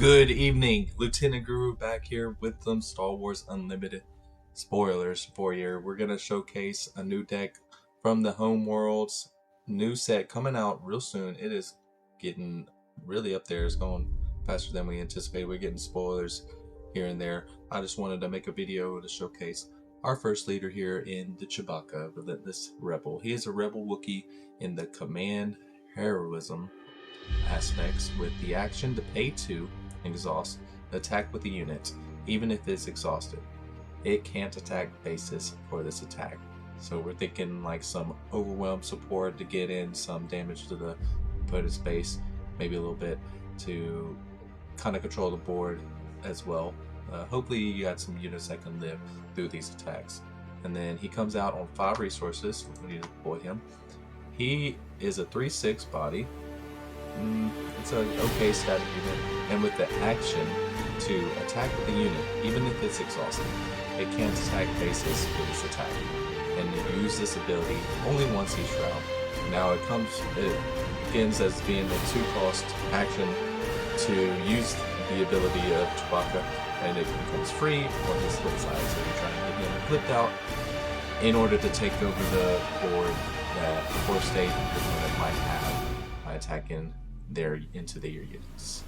Good evening, Lieutenant Guru back here with some Star Wars Unlimited spoilers for you. We're gonna showcase a new deck from the Homeworlds new set coming out real soon. It is getting really up there. It's going faster than we anticipated. We're getting spoilers here and there. I just wanted to make a video to showcase our first leader here in the Chewbacca, Relentless Rebel. He is a rebel Wookiee in the command heroism aspects with the action to pay 2, exhaust, attack with the unit, even if it's exhausted. It can't attack bases for this attack. So we're thinking like some overwhelm support to get in some damage to the opponent's base, maybe a little bit to kind of control the board as well. Hopefully you got some units that can live through these attacks. And then he comes out on 5 resources when you deploy him. He is a 3/6 body. It's an okay static unit, and with the action to attack the unit, even if it's exhausted, it can't attack bases with its attack, and you use this ability only once each round. Now it begins as being a 2-cost action to use the ability of Chewbacca, and it becomes free on his flip side, so you're trying to get him flipped out in order to take over the board that the core state opponent might have by attacking into their units.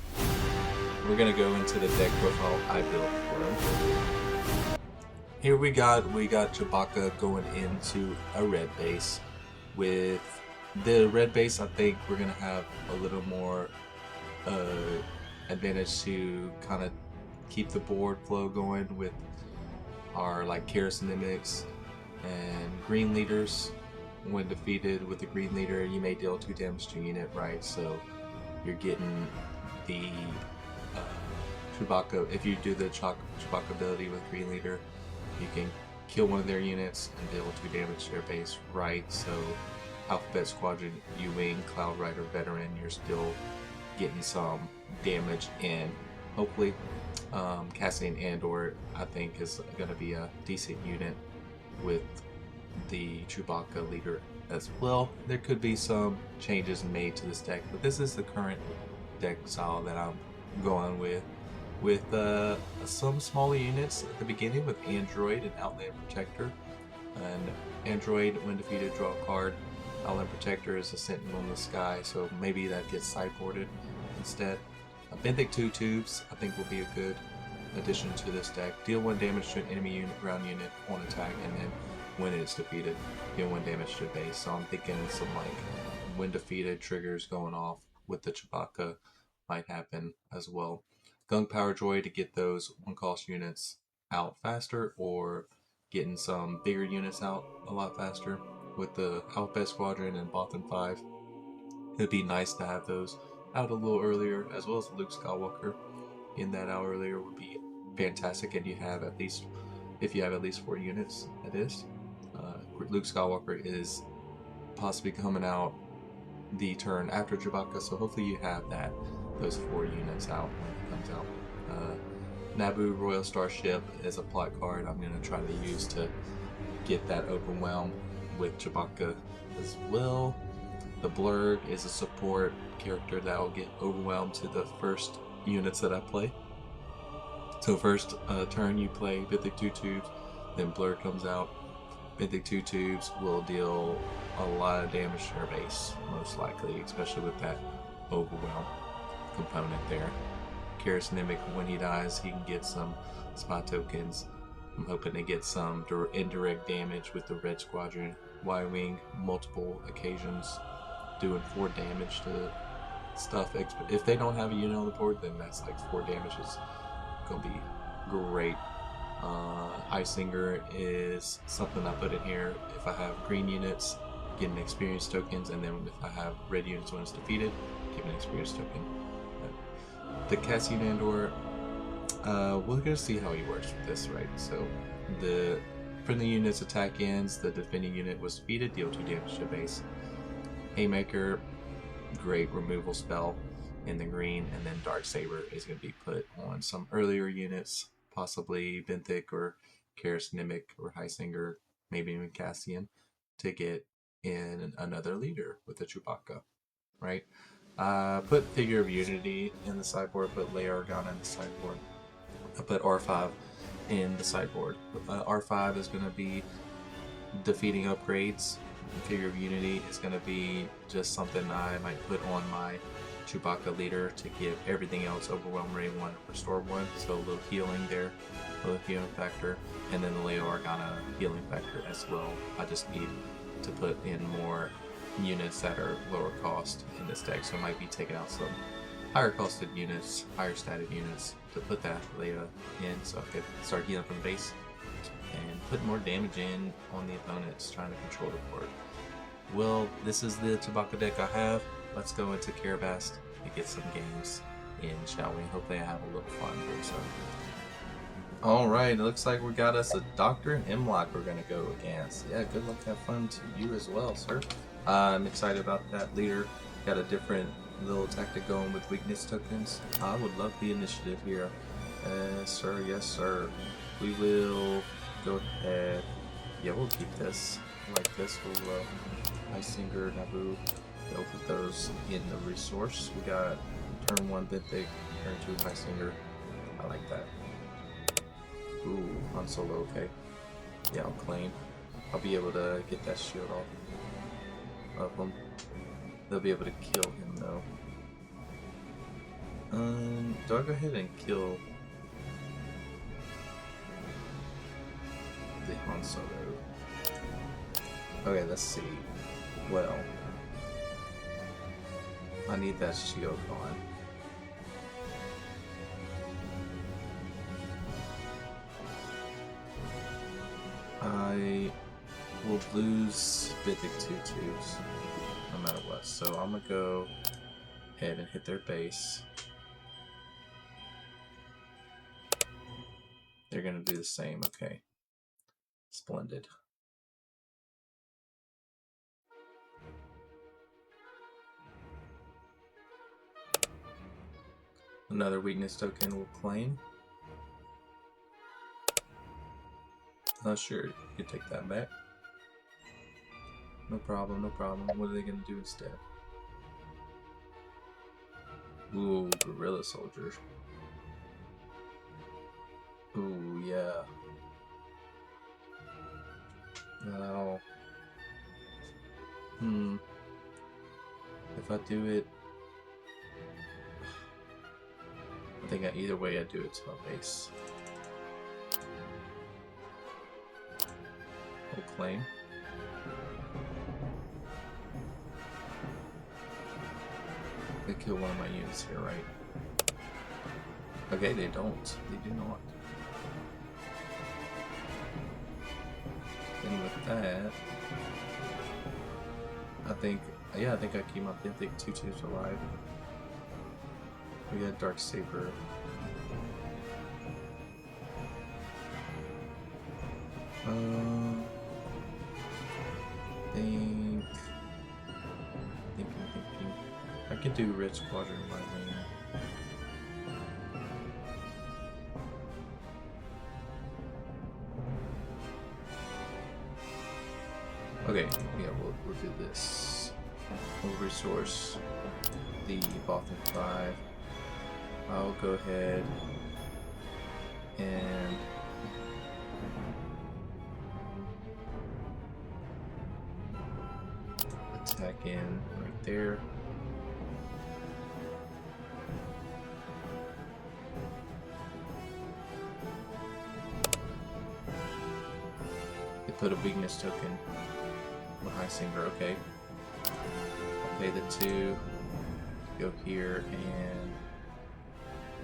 We're gonna go into the deck profile I built for him. Here we got Chewbacca going into a red base. With the red base, I think we're gonna have a little more advantage to kind of keep the board flow going with our like Charismatics and green leaders. When defeated with the green leader, you may deal 2 damage to unit, right? So you're getting the Chewbacca. If you do the Chewbacca ability with green leader, you can kill one of their units and deal 2 damage to their base, right? So Alphabet Squadron, U-Wing, Cloud Rider, Veteran, you're still getting some damage in. Hopefully, Cassian Andor, I think, is going to be a decent unit with the Chewbacca leader as well. There could be some changes made to this deck, but this is the current deck style that I'm going with some smaller units at the beginning with Android and Outland Protector. And Android, when defeated, draw a card. Outland Protector is a sentinel in the sky, so maybe that gets sideboarded instead. Benthic 2 Tubes I think will be a good addition to this deck. Deal 1 damage to an enemy ground unit on attack, and then when it's defeated, deal 1 damage to base. So I'm thinking some like when defeated triggers going off with the Chewbacca might happen as well. Gung Power Droid to get those 1-cost units out faster, or getting some bigger units out a lot faster with the Alphabet Squadron and Bothan 5. It'd be nice to have those out a little earlier, as well as Luke Skywalker in that out earlier would be fantastic. And you have at least, if you have at least 4 units, it is. Luke Skywalker is possibly coming out the turn after Chewbacca, so hopefully you have those 4 units out when it comes out. Naboo Royal Starship is a plot card I'm going to try to use to get that overwhelm with Chewbacca as well. The Blurg is a support character that will get overwhelmed to the first units that I play. So first turn you play Benthic 2 Tubes, then Blurg comes out. Benthic 2 Tubes will deal a lot of damage to her base, most likely, especially with that overwhelm component there. Charismatic, when he dies, he can get some spot tokens. I'm hoping to get some indirect damage with the Red Squadron. Y-Wing, multiple occasions, doing 4 damage to stuff. If they don't have a unit on the board, then that's like 4 damage is going to be great. Heisinger is something I put in here. If I have green units, getting experience tokens, and then if I have red units when it's defeated, give an experience token. The Cassian Andor, we're gonna see how he works with this, right? So the friendly unit's attack ends, the defending unit was defeated, deal 2 damage to base. Haymaker, great removal spell in the green, and then Darksaber is going to be put on some earlier units, possibly Benthic or Charismatic or Heisinger, maybe even Cassian, to get in another leader with the Chewbacca, right? Put Figure of Unity in the sideboard, put Leia Organa in the sideboard. I put R5 in the sideboard. R5 is going to be defeating upgrades. Figure of Unity is going to be just something I might put on my Chewbacca leader to give everything else overwhelm rate 1 and restore 1. So a little healing there, a little healing factor. And then the Leia Organa healing factor as well. I just need to put in more units that are lower cost in this deck, so I might be taking out some higher costed units, higher stated units to put that Leia in so I could start healing from base and put more damage in on the opponents trying to control the board. Well, this is the Chewbacca deck I have. Let's go into Carabast and get some games in, shall we? Hopefully I have a little fun here. So, alright, it looks like we got us a Doctor and Mlock we're going to go against. Yeah, good luck, have fun to you as well, sir. I'm excited about that leader. Got a different little tactic going with weakness tokens. I would love the initiative here. Sir, yes sir. We will go ahead. Yeah, we'll keep this. Like this, we'll Isinger, Naboo. We'll put those in the resource. We got turn 1 Benthic, turn 2 Isinger. I like that. Ooh, Han Solo, okay. Yeah, I'll claim. I'll be able to get that shield off of them. They'll be able to kill him though. Do I go ahead and kill the Han Solo? Okay, let's see. Well, I need that shield on. I will lose Benthic 2/2s no matter what. So I'm gonna go ahead and hit their base. They're gonna do the same, okay. Splendid. Another weakness token will claim. Sure, you can take that back. No problem, no problem. What are they gonna do instead? Ooh, Gorilla Soldier. Ooh, yeah. Now, if I do it, I think either way I do it to my base. We'll claim. They kill one of my units here, right? Okay, they don't. They do not. And with that, I think I keep my Benthic 2/2s alive. We got Dark Saber. Thinking. I could do Red Squadron in my lane. Okay, yeah, we'll do this. We'll resource the Botham 5. I'll go ahead and attack in right there. They put a weakness token on Isinger, okay. I'll pay the 2, go here, and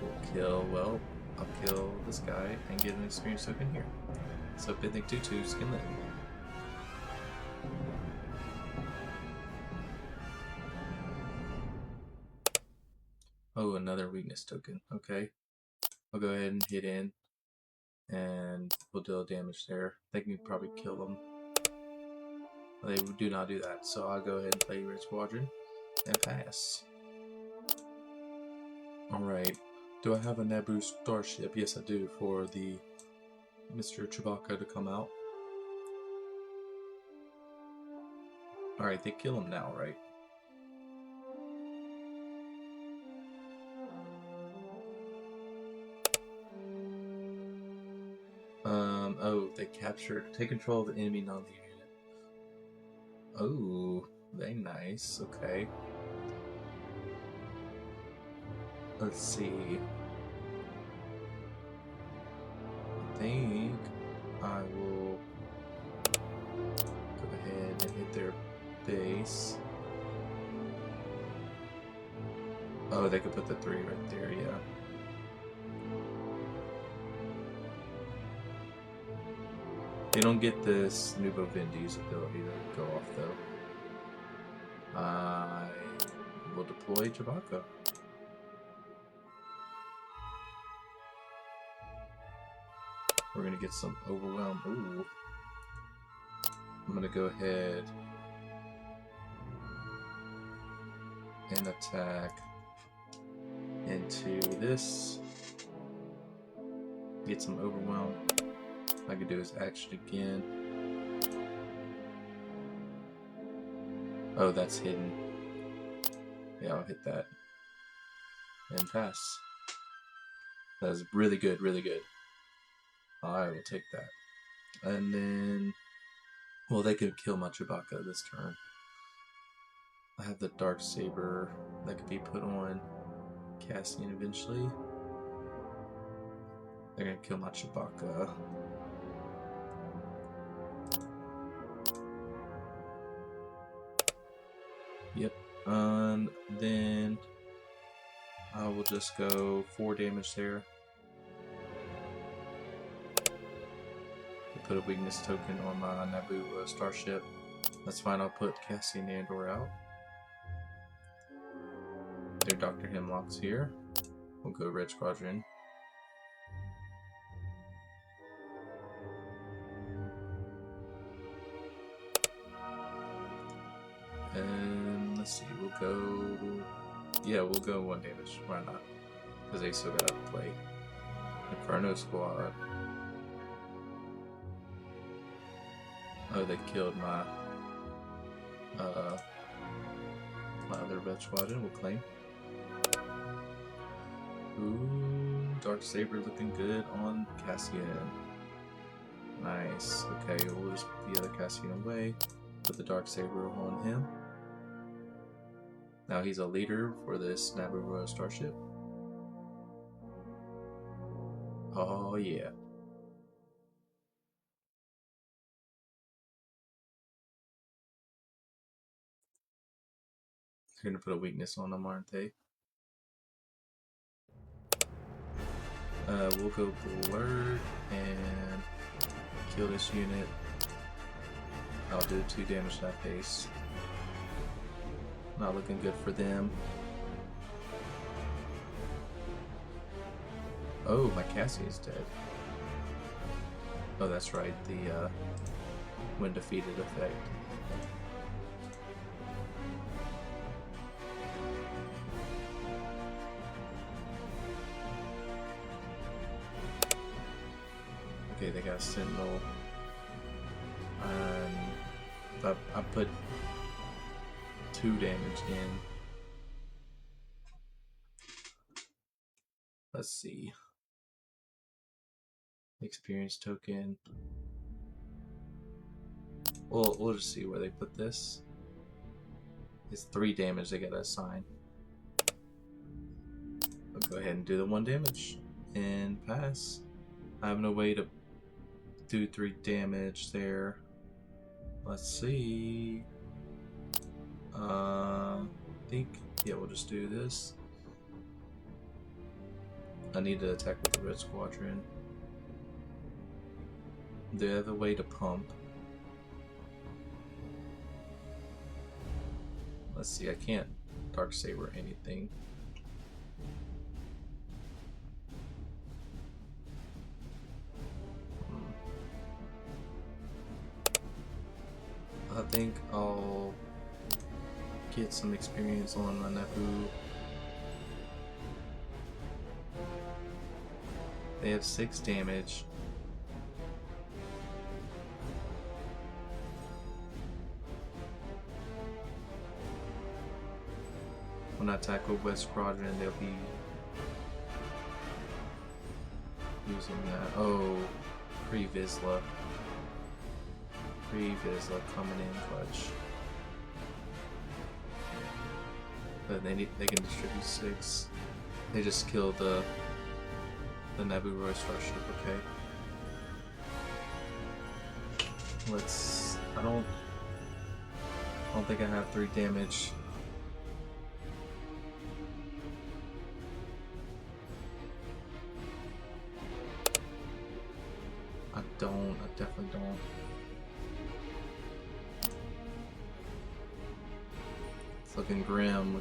we'll kill, well, I'll kill this guy and get an experience token here. So Benthic 2/2s can live. Oh, another weakness token. Okay. I'll go ahead and hit in and we'll deal damage there. They can probably kill them. They do not do that, so I'll go ahead and play Red Squadron and pass. Alright. Do I have a Naboo starship? Yes, I do, for the Mr. Chewbacca to come out. Alright, they kill him now, right? Oh, they captured. Take control of the enemy non-leader unit. Oh, very nice. Okay. Let's see. I think I will go ahead and hit their base. Oh, they could put the 3 right there, yeah. They don't get this Nubo Vindi's ability to go off though. I will deploy Chewbacca. We're gonna get some overwhelm. Ooh. I'm gonna go ahead and attack into this. Get some overwhelm. All I can do is action again. Oh, that's hidden. Yeah, I'll hit that. And pass. That is really good, really good. I will take that. And then, well, they could kill my Chewbacca this turn. I have the dark saber that could be put on Cassian eventually. They're gonna kill my Chewbacca. Yep. And then I will just go 4 damage there. Put a weakness token on my Naboo starship. That's fine, I'll put Cassian Andor out. Their Dr. Hemlock's here. We'll go Red Squadron. And let's see, we'll go... Yeah, we'll go 1 damage. Why not? Because they still gotta play Inferno Squad. Oh, they killed my other Red Squadron. We'll claim. Ooh, Dark Saber looking good on Cassian. Nice. Okay, we'll just put the other Cassian away. Put the Dark Saber on him. Now he's a leader for this Naboo starship. Oh yeah. They're gonna put a weakness on them, aren't they? We'll go Blurred and kill this unit. I'll do 2 damage to that base. Not looking good for them. Oh, my Cassian's dead. Oh, that's right, the when defeated effect. Okay, they got a Sentinel. I put 2 damage in. Let's see. Experience token. We'll just see where they put this. It's 3 damage they gotta assign. I'll go ahead and do the 1 damage and pass. I have no way to do 3 damage there. Let's see. I think, yeah, we'll just do this. I need to attack with the Red Squadron. They have a way to pump. Let's see, I can't Dark Saber anything. I think I'll get some experience on my Naboo. They have 6 damage. When I tackle West Squadron, they'll be using that. Oh, Pre-Vizsla. Pre-Vizsla coming in clutch. But they can distribute 6. They just killed the Naboo Roy Starship, okay. Let's I don't think I have 3 damage. I definitely don't. It's looking grim,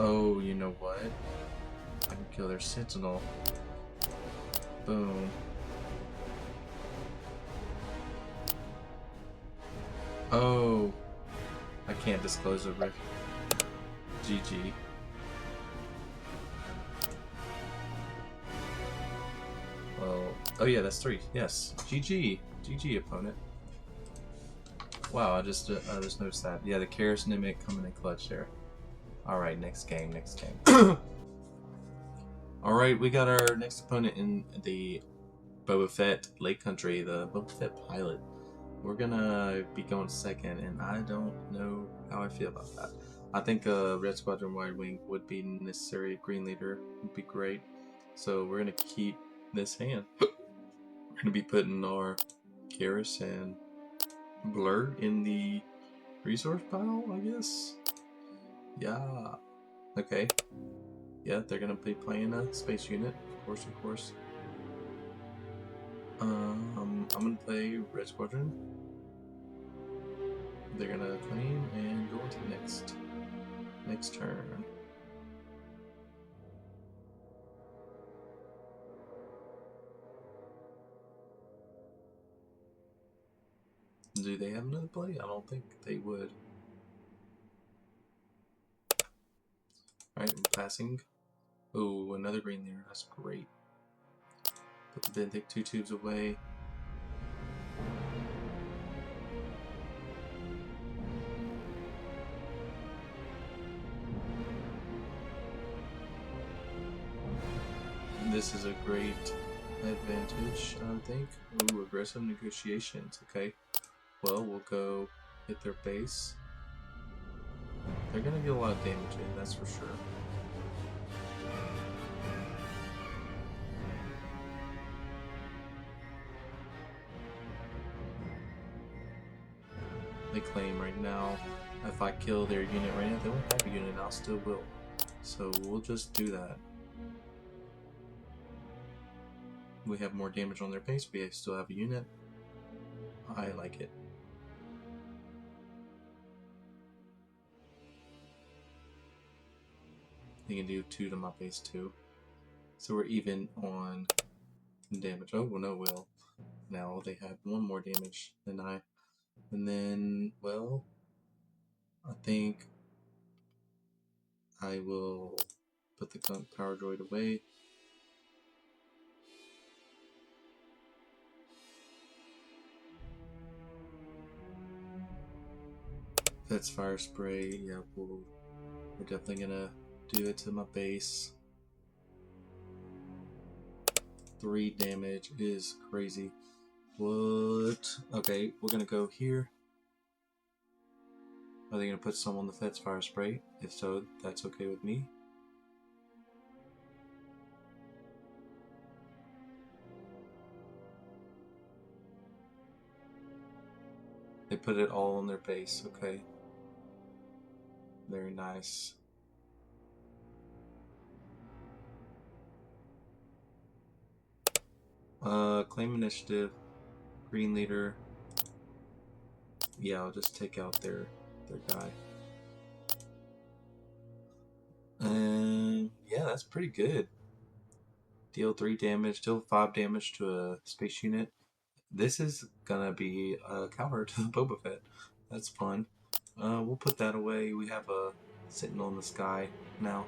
Oh, you know what? I can kill their Sentinel. Boom. Oh, I can't disclose it, Rick. GG. Well, oh yeah, that's 3. Yes, GG, GG, opponent. Wow, I just noticed that. Yeah, the Karis Nimic coming in clutch there. All right, next game. All right, we got our next opponent in the Boba Fett Lake Country, the Boba Fett pilot. We're gonna be going second, and I don't know how I feel about that. I think a Red Squadron Wide Wing would be necessary. A Green Leader would be great. So we're gonna keep this hand. We're gonna be putting our Karis and Blur in the resource pile, I guess. Yeah. Okay. Yeah, they're gonna be playing a space unit, of course. I'm gonna play Red Squadron. They're gonna claim and go on to the next turn. Do they have another play? I don't think they would. Alright, I'm passing. Oh, another green there. That's great. Put the Benthic 2 tubes away. This is a great advantage, I think. Ooh, aggressive negotiations. Okay. Well, we'll go hit their base. They're gonna get a lot of damage in, that's for sure. They claim right now. If I kill their unit right now, they won't have a unit, I still will. So we'll just do that. We have more damage on their base, we still have a unit. I like it. They can do 2 to my base too. So we're even on damage. Oh, well, no, will. Now they have 1 more damage than I. And then, well, I think I will put the power droid away. That's fire spray. Yeah, we're definitely gonna do it to my base. 3 damage is crazy. What? Okay, we're gonna go here. Are they gonna put some on the Fed's fire spray? If so, that's okay with me. They put it all on their base, okay. Very nice. Claim initiative, green leader. Yeah, I'll just take out their guy. And yeah, that's pretty good. Deal 3 damage, deal 5 damage to a space unit. This is gonna be a counter to the Boba Fett. That's fun. We'll put that away. We have a Sentinel in the sky now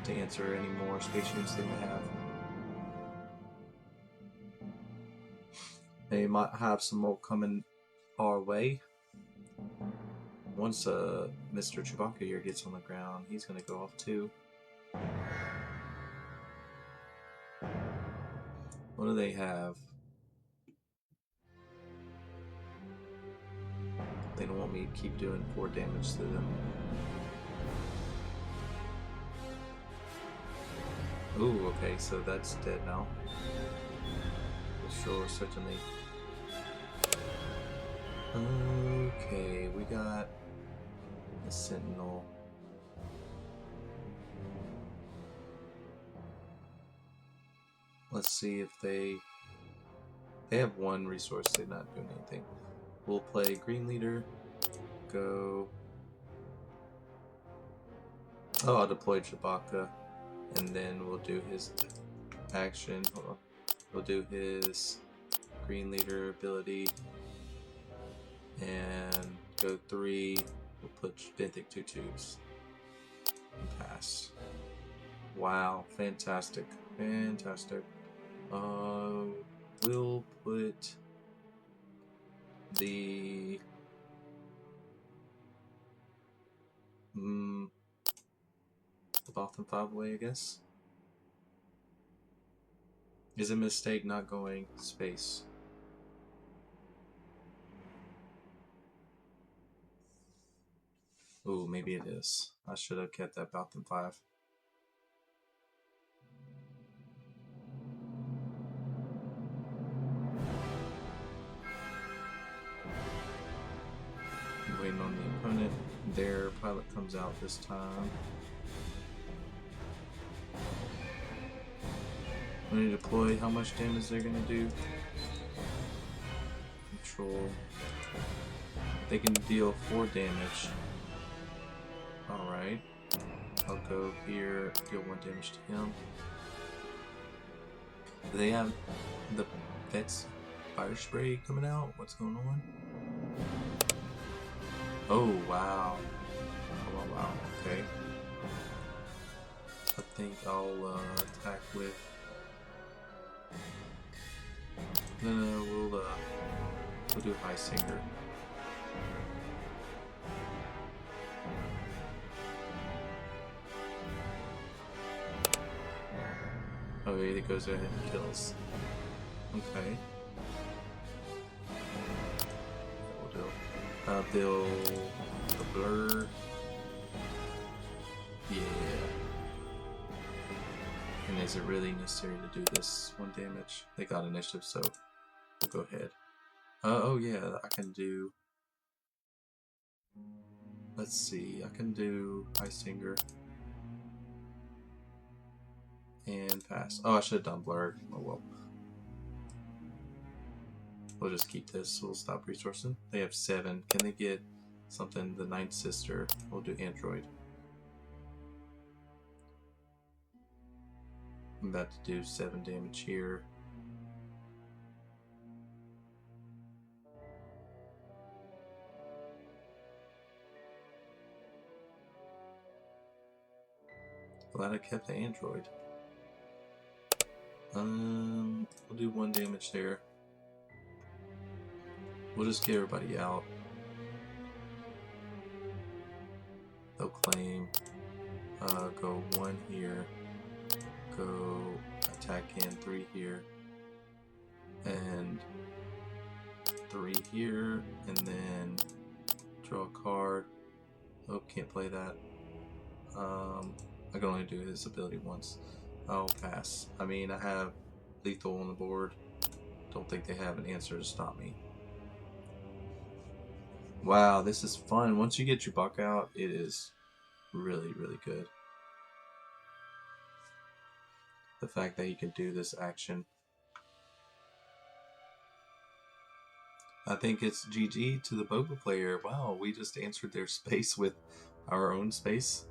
to answer any more space units they may have. They might have some more coming our way. Once Mr. Chewbacca here gets on the ground, he's gonna go off too. What do they have? They don't want me to keep doing 4 damage to them. Ooh, okay, so that's dead now. For sure, certainly. Okay, we got a Sentinel. Let's see if they have 1 resource. They're not doing anything. We'll play Green Leader. Go. Oh, I'll deploy Chewbacca, and then we'll do his action. Hold on. We'll do his Green Leader ability, and go 3. We'll put Benthic 2 tubes. And pass. Wow, fantastic, fantastic. We'll put the Botham 5 away, I guess. Is it a mistake not going space? Ooh, maybe it is. I should have kept that Botham 5. Waiting on the opponent. Their pilot comes out this time. When you deploy, how much damage they're gonna do? Control. They can deal 4 damage. Alright. I'll go here, deal 1 damage to him. Do they have the Vet's fire spray coming out? What's going on? Oh, wow. Oh, wow. Okay. I think I'll attack with... No, we'll do High Singer. Oh, yeah, it goes ahead and kills. Okay. We'll do. Build the blur. Yeah. And is it really necessary to do this 1 damage? They got initiative, so we'll go ahead. Oh yeah, I can do... Let's see, I can do High Singer. And pass. Oh, I should have done blur. Oh well. We'll just keep this. We'll stop resourcing. They have 7. Can they get something? The 9th sister. We'll do Android. I'm about to do 7 damage here. Glad I kept the Android. We'll do 1 damage there. We'll just get everybody out. They'll claim. Go 1 here. Go attack in 3 here. And 3 here. And then draw a card. Oh, can't play that. I can only do his ability once. I'll pass. I mean, I have lethal on the board. Don't think they have an answer to stop me. Wow, this is fun. Once you get Chewbacca out, it is really, really good. The fact that you can do this action. I think it's GG to the Boba player. Wow, we just answered their space with our own space.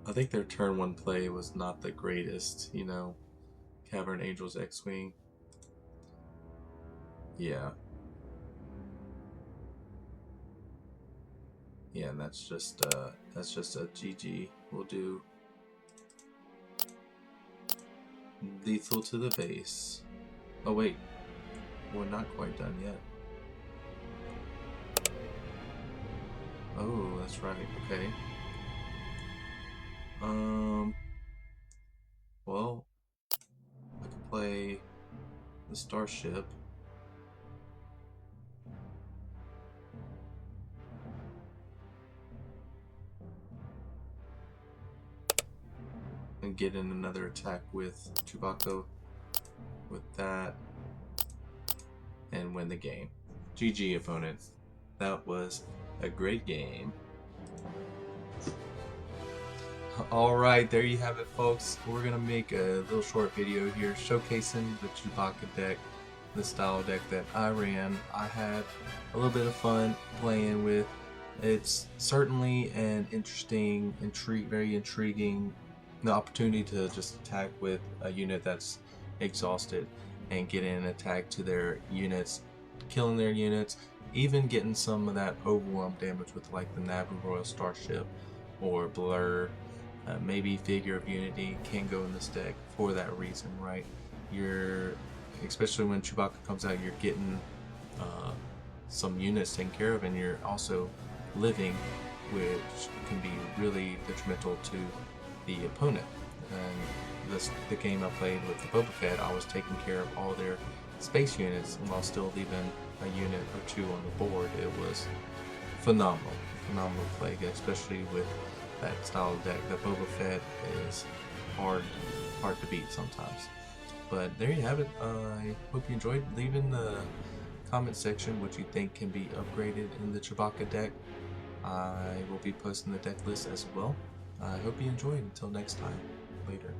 I think their turn 1 play was not the greatest, you know. Cavern Angels X-Wing. Yeah. Yeah, and that's just a GG. We'll do lethal to the base. Oh wait, we're not quite done yet. Oh, that's right. Okay. Well, I can play the Starship. And get in another attack with Chewbacca with that. And win the game. GG, opponent. That was a great game. Alright, there you have it, folks. We're going to make a little short video here showcasing the Chewbacca deck, the style deck that I ran. I had a little bit of fun playing with. It's certainly an interesting, very intriguing, the opportunity to just attack with a unit that's exhausted and get in an attack to their units, killing their units, even getting some of that overwhelm damage with like the Naboo Royal Starship or Blur. Maybe Figure of Unity can go in this deck for that reason, right? You're, especially when Chewbacca comes out, you're getting some units taken care of, and you're also living, which can be really detrimental to the opponent. And the game I played with the Boba Fett, I was taking care of all their space units while still leaving a unit or two on the board. It was phenomenal play, especially with that style of deck. The Boba Fett is hard to beat sometimes. But there you have it. I hope you enjoyed. Leave in the comment section what you think can be upgraded in the Chewbacca deck. I will be posting the deck list as well. I hope you enjoyed. Until next time, later.